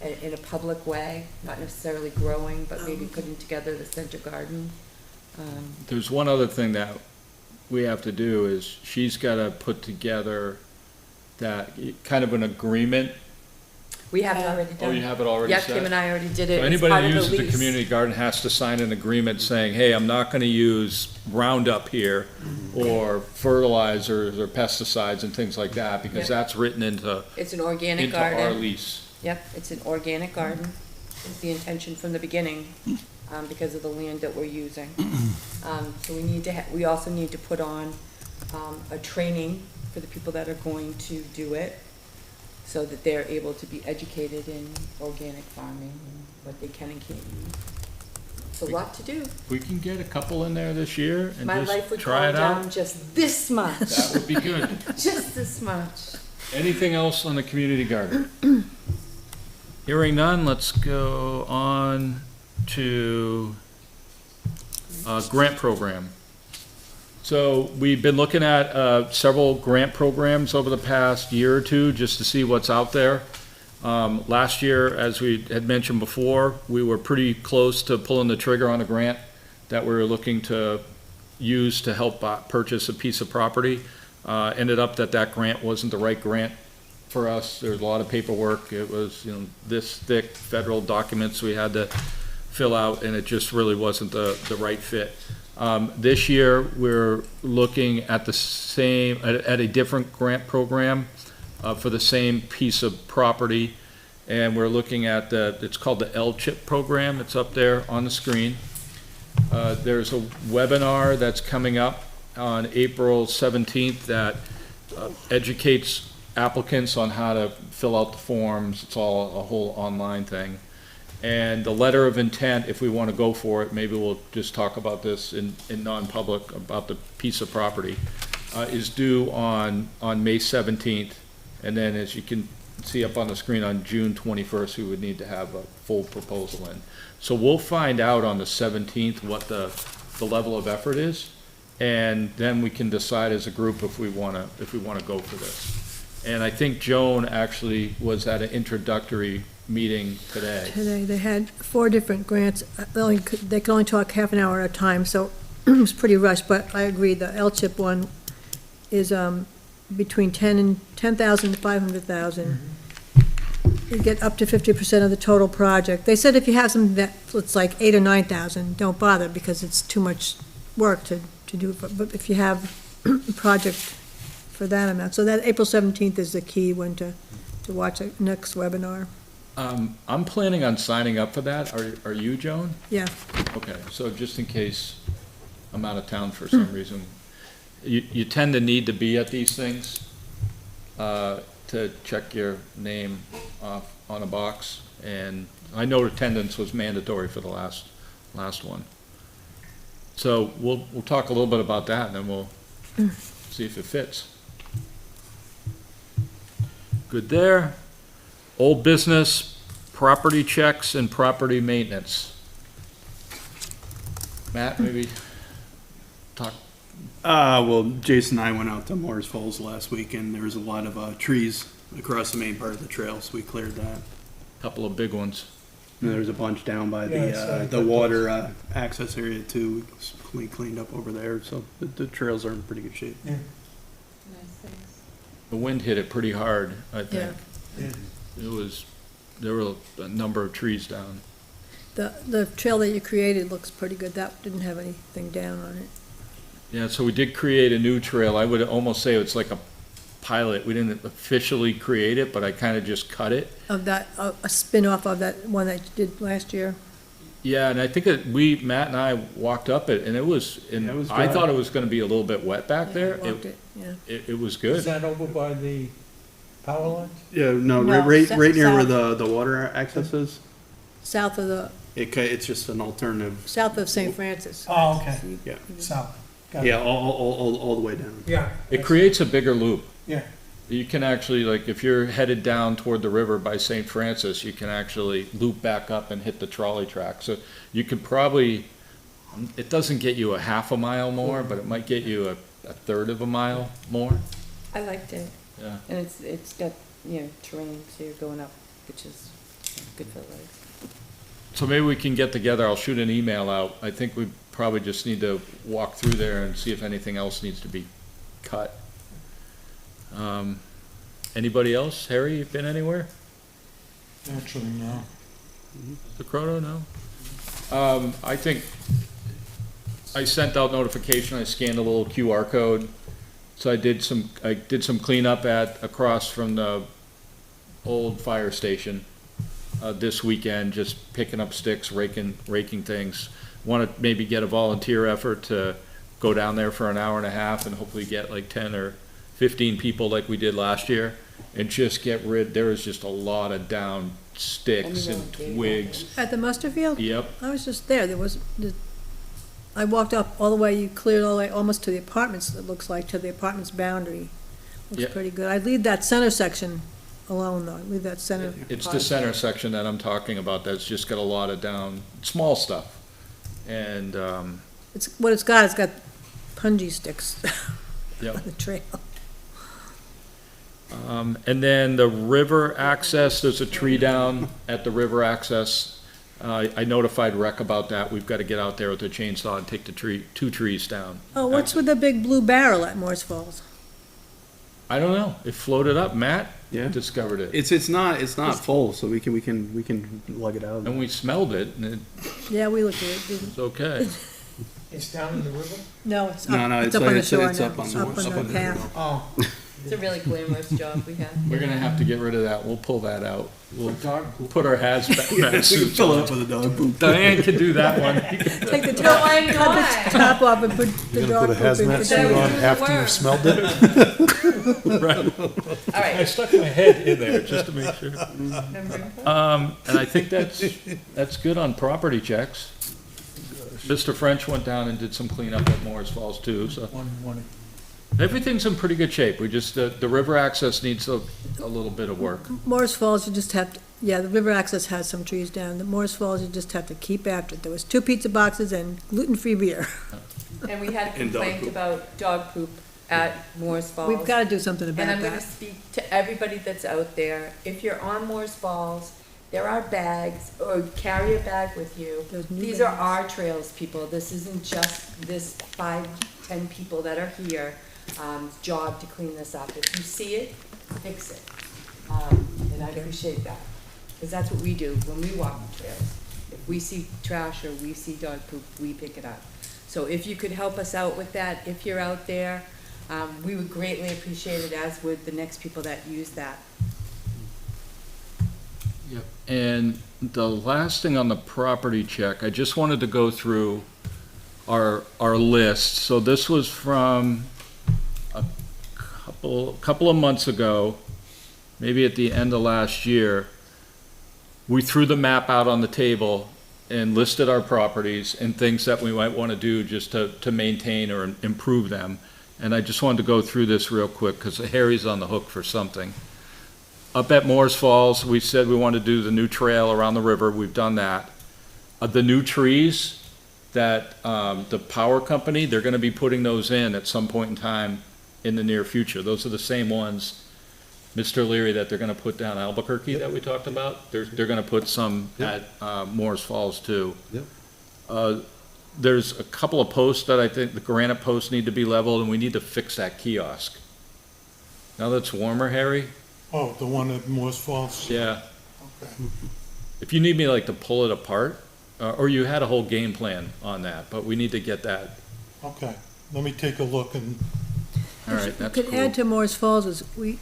in a public way, not necessarily growing, but maybe putting together the center garden. There's one other thing that we have to do is she's gotta put together that, kind of an agreement. We have it already done. Oh, you have it already Yeah, set? Kim and I already did So it. It's anybody part who of uses the lease. community garden has to sign an agreement saying, hey, I'm not gonna use Roundup here, or fertilizers or pesticides and things like that, because Yeah. that's written into It's an organic our garden. lease. Yep, it's an organic garden. It's the intention from the beginning, because of the land that we're using. So we also need to put on, a training for the people that are going to do it, so that they're able to be educated in organic farming and what they can and can't use. It's a lot to do. We can get a couple in there this year and My life just would try calm it out. down just this much, That would be good. just this much. Anything else on the community garden? Hearing none, let's go on to grant program. So we've been looking at several grant programs over the past year or two just to see what's out there. Last year, as we had mentioned before, we were pretty close to pulling the trigger on a grant that we were looking to use to help purchase a piece of property. Ended up that grant wasn't the right grant for us. There was a lot of paperwork. It was, this thick federal documents we had to fill out, and it just really wasn't the right fit. This year, we're looking at at a different grant program for the same piece of property, and we're looking at it's called the L-CHIP program. It's up there on the screen. There's a webinar that's coming up on April 17th that educates applicants on how to fill out the forms. It's all a whole online thing. And the letter of intent, if we want to go for it, maybe we'll just talk about this in non-public about the piece of property, is due on May 17th. And then, as you can see up on the screen, on June 21st, we would need to have a full proposal in. So we'll find out on the 17th what the level of effort is, and then we can decide as a group if we want to go for this. And I think Joan actually was at an introductory meeting today. Today, they had 4 different grants. They could only talk half an hour at a time, so it was pretty rushed, but I agree, the L-CHIP one is between 10,000 to 500,000. You get up to 50% of the total project. They said if you have something that's like 8,000 or 9,000, don't bother, because it's too much work to do, but if you have a project for that amount, so that April 17th is the key when to watch the next webinar. I'm planning on signing up for that. Are you, Joan? Yeah. Okay, so just in case I'm out of town for some reason, you tend to need to be at these things to check your name off on a box, and I know attendance was mandatory for the last one. So we'll talk a little bit about that, and then we'll see if it fits. Good there. Old business, property checks and property maintenance. Matt, maybe talk. Well, Jason and I went out to Moore's Falls last week, and there was a lot of trees across the main part of the trail, so we cleared that. Couple of big ones. And there's a bunch down by Yeah, so I the took water access area too. We cleaned up over there, so the trails are in pretty good shape. Yeah. Nice things. The wind hit it pretty hard, I think. Yeah. There were a number of trees down. The trail that you created looks pretty good. That didn't have anything down on it. Yeah, so we did create a new trail. I would almost say it's like a pilot. We didn't officially create it, but I kind of just cut it. Of that, a spin-off of that one that you did last year. Yeah, and I think Matt and I walked up it, and it was I dry. thought it was gonna be a little bit wet back there. Walked it, yeah. It was Is good. that over by the power lines? Yeah, no, No, right near where south. the water access is. South of the It's just an alternative, South of St. Francis. Oh, okay, yeah, south. Got it. yeah, all the way down. Yeah. It creates a bigger loop. Yeah, You can actually, like, if you're headed down toward the river by St. Francis, you can actually loop back up and hit the trolley track. So you could probably, it doesn't get you a half a mile more, but it might get you a third of a mile more. I liked it. Yeah. And it's got, terrain, so you're going up, which is good for the legs. So maybe we can get together, I'll shoot an email out. I think we probably just need to walk through there and see if anything else needs to be cut. Anybody else? Harry, you've been anywhere? Actually, no. The Croto, no? I think I sent out notification, I scanned a little QR code. So I did some cleanup across from the old fire station, this weekend, just picking up sticks, raking things. Want to maybe get a volunteer effort to go down there for an hour and a half and hopefully get like 10 or 15 people like we did last year and just get rid, there is just a lot of down sticks and twigs. At the muster field? Yep. I was just there. I walked up all the way, you cleared all the way, almost to the apartments, it looks like, to the apartment's boundary. Yeah. Looks pretty good. I'd leave that center section alone, though. I'd leave that center. It's the center section that I'm talking about that's just got a lot of down, small stuff. And, It's got punji sticks Yep. on the trail. And then the river access, there's a tree down at the river access. I notified Rec about that. We've got to get out there with a chainsaw and take the two trees down. Oh, what's with the big blue barrel at Morse Falls? I don't know. It floated up. Matt Yeah. discovered it. It's not full, so we can lug it out. And we smelled it and it Yeah, we looked at it. Didn't- was okay. it's down in the river? No, it's No, up, no, it's up on the it's shore up now. on It's the- up up on on the the path. Oh, It's a really glamorous job we have. We're gonna have to get rid of that. We'll pull that out. We'll dog poop. put our hazmat suits Fill it on. up with a dog poop. Diane can do that one. Take the No, top, I'm cut not. the top off and put the You're dog gonna put a poop in. hazmat the suit bag. on do the after work. you've smelled it? Right. All I right. stuck my head in there just to make sure. And I think that's good on property checks. Mr. French went down and did some cleanup at Morris Falls too, so One. everything's in pretty good shape. We just, the river access needs a little bit of work. Morse Falls, you just have to, yeah, the river access has some trees down. The Morse Falls, you just have to keep after it. There was 2 pizza boxes and gluten-free beer. And we had a And dog complaint poop. about dog poop at Moore's Falls. We've got to do something And about I'm gonna that. speak to everybody that's out there. If you're on Moore's Falls, there are bags, or carry a bag with you. Those new These are bags. our trails, people. This isn't just this 5, 10 people that are here, job to clean this up. If you see it, fix it. And I appreciate that, because that's what we do when we walk the trails. If we see trash or we see dog poop, we pick it up. So if you could help us out with that, if you're out there, we would greatly appreciate it, as would the next people that use that. Yep. And the last thing on the property check, I just wanted to go through our list. So this was from a couple of months ago, maybe at the end of last year. We threw the map out on the table and listed our properties and things that we might want to do just to maintain or improve them. And I just wanted to go through this real quick because Harry's on the hook for something. Up at Moore's Falls, we said we wanted to do the new trail around the river. We've done that. The new trees that the power company, they're going to be putting those in at some point in time in the near future. Those are the same ones, Mr. Leary, that they're going to put down Albuquerque that we talked about. They're going to put some at Moore's Falls too. Yep. There's a couple of posts that I think the granite posts need to be leveled, and we need to fix that kiosk. Now that's warmer, Harry. Oh, the one at Morse Falls? Yeah. Okay. If you need me like to pull it apart, or you had a whole game plan on that, but we need to get that. Okay, let me take a look and, All right, that's Could add cool. to Morse Falls is, we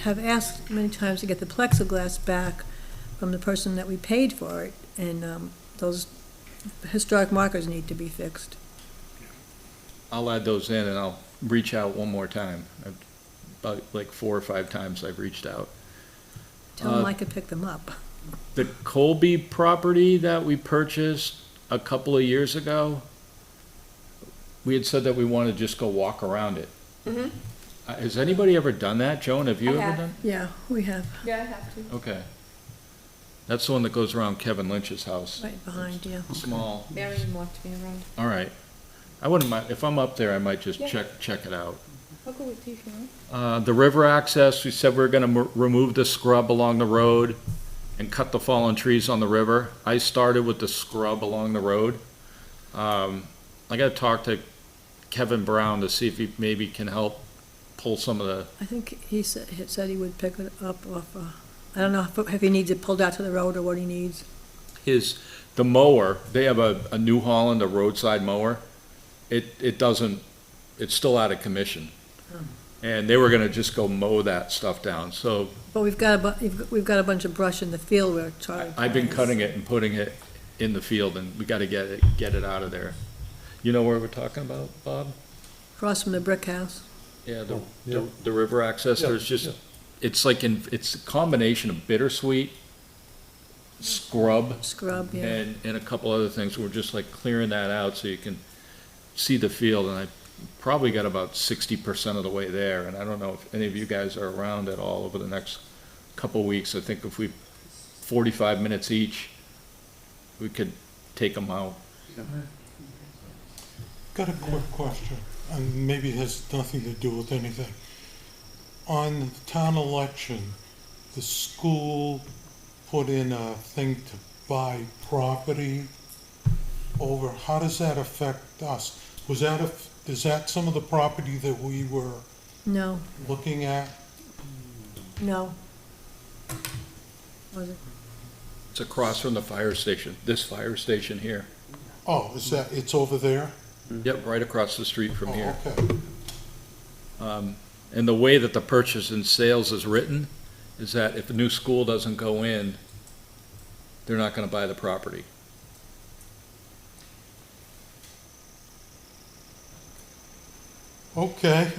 have asked many times to get the plexiglass back from the person that we paid for it, and those historic markers need to be fixed. I'll add those in and I'll reach out one more time. About like 4 or 5 times I've reached out. Tell them I could pick them up. the Colby property that we purchased a couple of years ago, we had said that we wanted to just go walk around it. Mhm. Has anybody ever done that? Joan, have you I ever have. done? Yeah, we have, Yeah, I have to. Okay. That's the one that goes around Kevin Lynch's house. right behind, yeah. Small. Marion walked me around. All right. I wouldn't mind, if I'm up there, I might just Yeah. check it out. I'll go with you if you want. The river access, we said we are gonna remove the scrub along the road and cut the fallen trees on the river. I started with the scrub along the road. I gotta talk to Kevin Brown to see if he maybe can help pull some of the, I think he said he would pick it up off, I don't know if he needs it pulled out to the road or what he needs. the mower, they have a New Holland, a roadside mower. It doesn't, it's still out of commission. And they were gonna just go mow that stuff down, so But we've got a bunch of brush in the field we're trying. I've been cutting it and putting it in the field, and we gotta get it out of there. You know where we're talking about, Bob? Across from the brick house. Yeah, yeah. the river access, Yeah, there's just, yeah. it's like it's a combination of bittersweet, scrub, Scrub, yeah. and a couple other things. We're just like clearing that out so you can see the field, and I probably got about 60% of the way there, and I don't know if any of you guys are around at all over the next couple weeks. I think if we, 45 minutes each, we could take them out. Got a quick question, and maybe it has nothing to do with anything. On the town election, the school put in a thing to buy property over, how does that affect us? Is that some of the property that we were No, looking at? no. Was it? It's across from the fire station, this fire station here. Oh, it's over there? Yep, right across the street from here. Oh, okay. And the way that the purchase and sales is written is that if a new school doesn't go in, they're not gonna buy the property. Okay.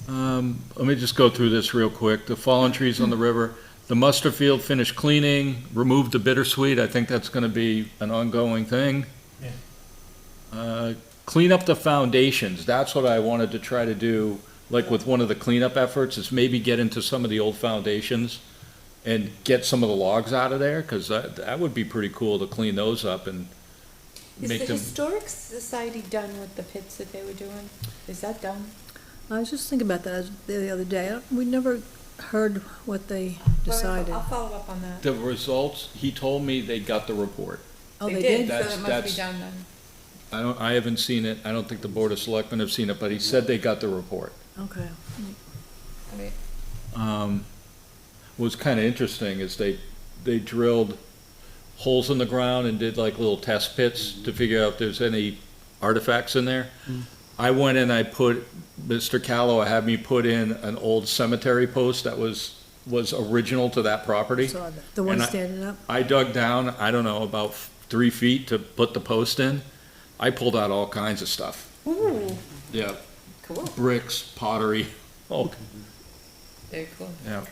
Let me just go through this real quick. The fallen trees on the river, the muster field finished cleaning, removed the bittersweet. I think that's gonna be an ongoing thing. Clean up the foundations. That's what I wanted to try to do, like with one of the cleanup efforts, is maybe get into some of the old foundations and get some of the logs out of there, because that would be pretty cool to clean those up and Is make the them. Historic Society done with the pits that they were doing? Is that done? I was just thinking about that the other day. We never heard what they decided. I'll follow up on that. The results, he told me they got the report. Oh, they did? So That's- it must that's- be done then. I haven't seen it. I don't think the Board of Selectmen have seen it, but he said they got the report. Okay. Right. What's kind of interesting is they drilled holes in the ground and did like little test pits to figure out if there's any artifacts in there. I went and Mr. Callow had me put in an old cemetery post that was original to that property. Saw that. The one And standing up? I dug down, I don't know, about 3 feet to put the post in. I pulled out all kinds of stuff. Ooh, Yeah, cool. bricks, pottery, oh, Very cool. yeah.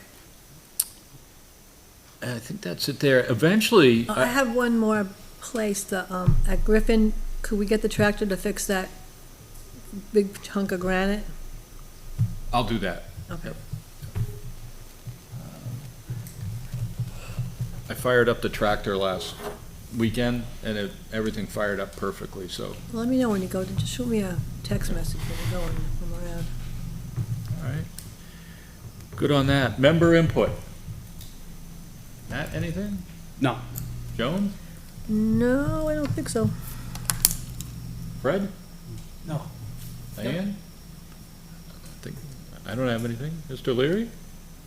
And I think that's it there. Eventually, I have one more place, at Griffin, could we get the tractor to fix that big chunk of granite? I'll do that. Okay. I fired up the tractor last weekend, and everything fired up perfectly, so. Let me know when you go, just shoot me a text message when you're going, when we're out. All right. Good on that. Member input. Matt, anything? No. Joan? No, I don't think so. Fred? No. Diane? I don't have anything. Mr. Leary?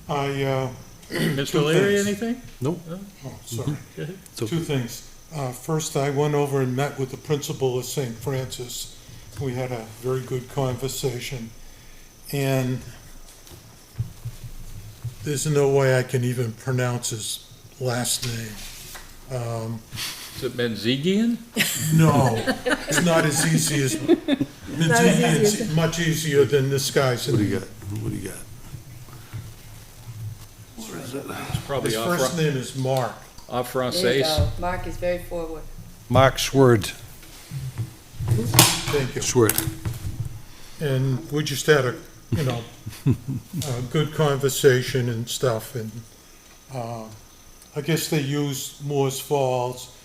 Mr. Leary, things. anything? Nope. Oh, sorry. Okay. Two things. First, I went over and met with the principal of St. Francis. We had a very good conversation. And there's no way I can even pronounce his last name. Is it Menzigian? No, it's not as easy as, it's much easier than this guy's What do you name. got? What do you got? Probably His off first name is Mark. There you Francais. go. Mark is very forward. Mark Sword. Thank you. Sword. And we just had a good conversation and stuff, and, I guess they use Moores Falls.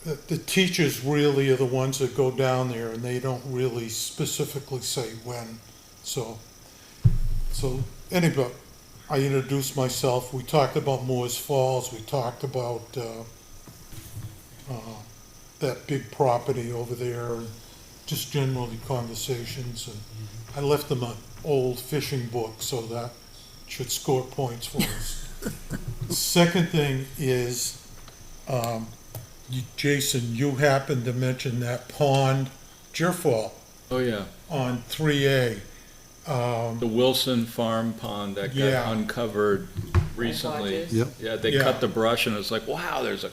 The teachers really are the ones that go down there, and they don't really specifically say when, so anyway, I introduced myself, we talked about Moores Falls, we talked about, that big property over there, and just generally conversations, and I left them an old fishing book, so that should score points for us. Second thing is, Jason, you happened to mention that pond, Jerfall, Oh, yeah. on 3A. The Wilson Farm Pond that got Yeah. uncovered recently. Watches. Yep. Yeah, they Yeah. cut the brush and it's like, wow, there's a,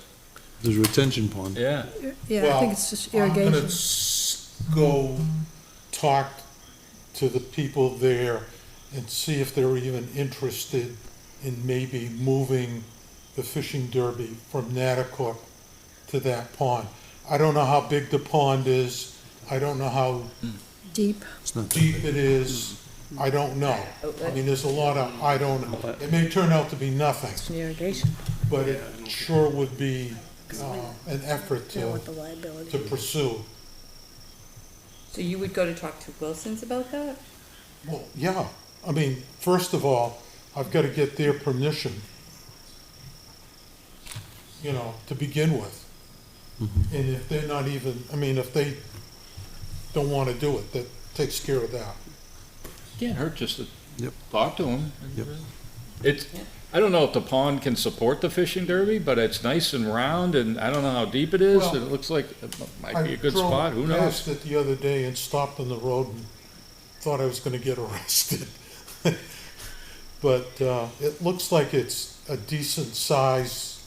There's a retention pond. yeah. Yeah, I Well, think it's just I'm gonna irrigation. go talk to the people there and see if they're even interested in maybe moving the fishing derby from Natticook to that pond. I don't know how big the pond is, I don't know how Deep. It's not that deep big. it is, I don't know. I mean, there's a lot of, I don't know. It may turn out to be nothing, Irrigation. but it sure would be, an effort Yeah, with to the liability. pursue. So you would go to talk to Wilson's about that? Well, yeah, I mean, first of all, I've gotta get their permission, to begin with. And if they're not even, I mean, if they don't wanna do it, that takes care of that. Can't hurt just to Yep. talk to them. Yep. It's, I don't know if the pond can support the fishing derby, but it's nice and round and I don't know how deep it is. Well, It looks like it might be a good spot, who I knows? drove past it the other day and stopped on the road and thought I was gonna get arrested. But, it looks like it's a decent size,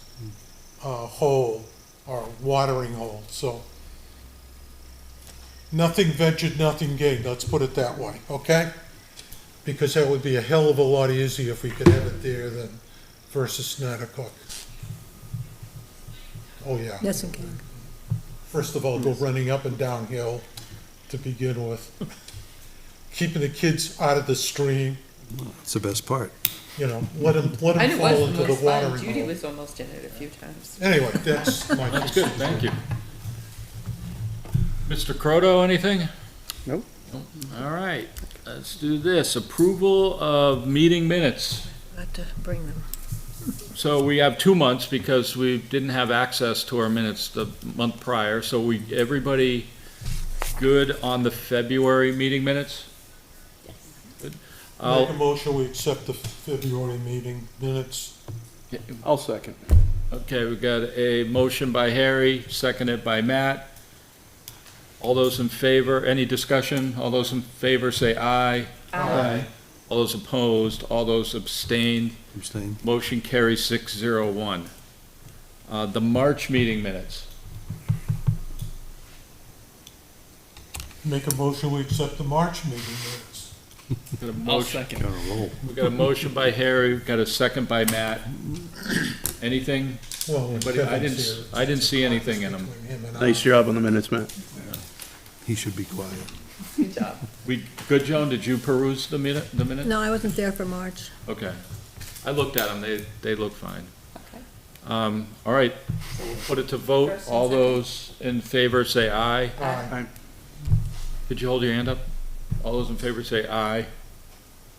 hole, or watering hole, so. Nothing ventured, nothing gained, let's put it that way, okay? Because that would be a hell of a lot easier if we could have it there than versus Natticook. Oh, yeah. Yes, okay. First of all, go running up and downhill to begin with. Keeping the kids out of the stream, It's the best part. let them I know it fall was into the the most fun. watering Judy hole. was almost in it a few times. Anyway, that's my. That's good, thank you. Mr. Croto, anything? Nope. All right, let's do this. Approval of meeting minutes. Got to bring them. So we have 2 months because we didn't have access to our minutes the month prior. So everybody good on the February meeting minutes? Good. Make a motion, we accept the February meeting minutes. I'll second. Okay, we got a motion by Harry, seconded by Matt. All those in favor, any discussion? All those in favor say aye. Aye. All those opposed, all those abstained. Abstain. Motion carries 601. The March meeting minutes. Make a motion, we accept the March meeting minutes. Got a motion. Got a roll. We got a motion by Harry, we got a second by Matt. Anything? Well, when Anybody? Kevin's here, I didn't see anything in them. between him and I. Nice job on the minutes, Matt. He should be quiet. Good job. Good, Joan, did you peruse the minute? No, I wasn't there for March. Okay. I looked at them, they look fine. Okay. All right, put it to vote. First and All second. those in favor say aye. Aye. Could you hold your hand up? All those in favor say aye.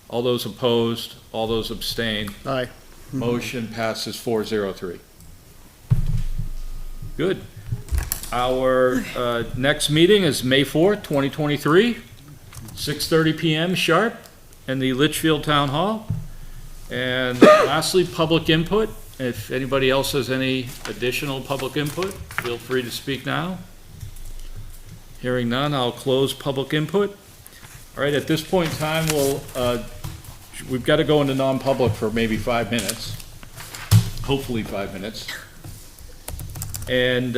All those opposed, all those abstain. Aye. Motion passes 403. Good. Our next meeting is May 4th, 2023, 6:30 PM sharp in the Litchfield Town Hall. And lastly, public input. If anybody else has any additional public input, feel free to speak now. Hearing none, I'll close public input. All right, at this point in time, we've got to go into non-public for maybe 5 minutes, hopefully 5 minutes. And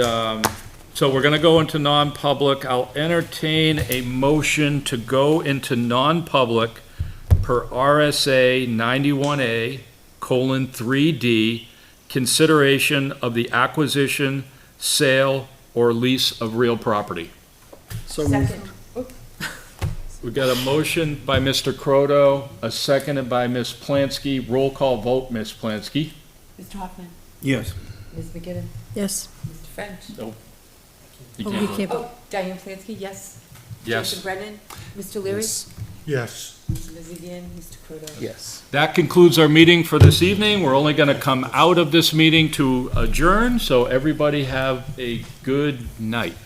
so we're going to go into non-public. I'll entertain a motion to go into non-public per RSA 91A, 3D, consideration of the acquisition, sale, or lease of real property. So moved. Second. Oop. We got a motion by Mr. Croto, a seconded by Ms. Plansky. Roll call vote, Ms. Plansky. Mr. Hoffman, Yes. Ms. McGinnon, Yes. Mr. French. You Oh, can't we vote. can't, Oh, Diane Plansky, yes. Yes. Jason Brennan, Mr. Leary, Yes. Ms. Vivian, Mr. Croto. Yes. That concludes our meeting for this evening. We're only going to come out of this meeting to adjourn, so everybody have a good night.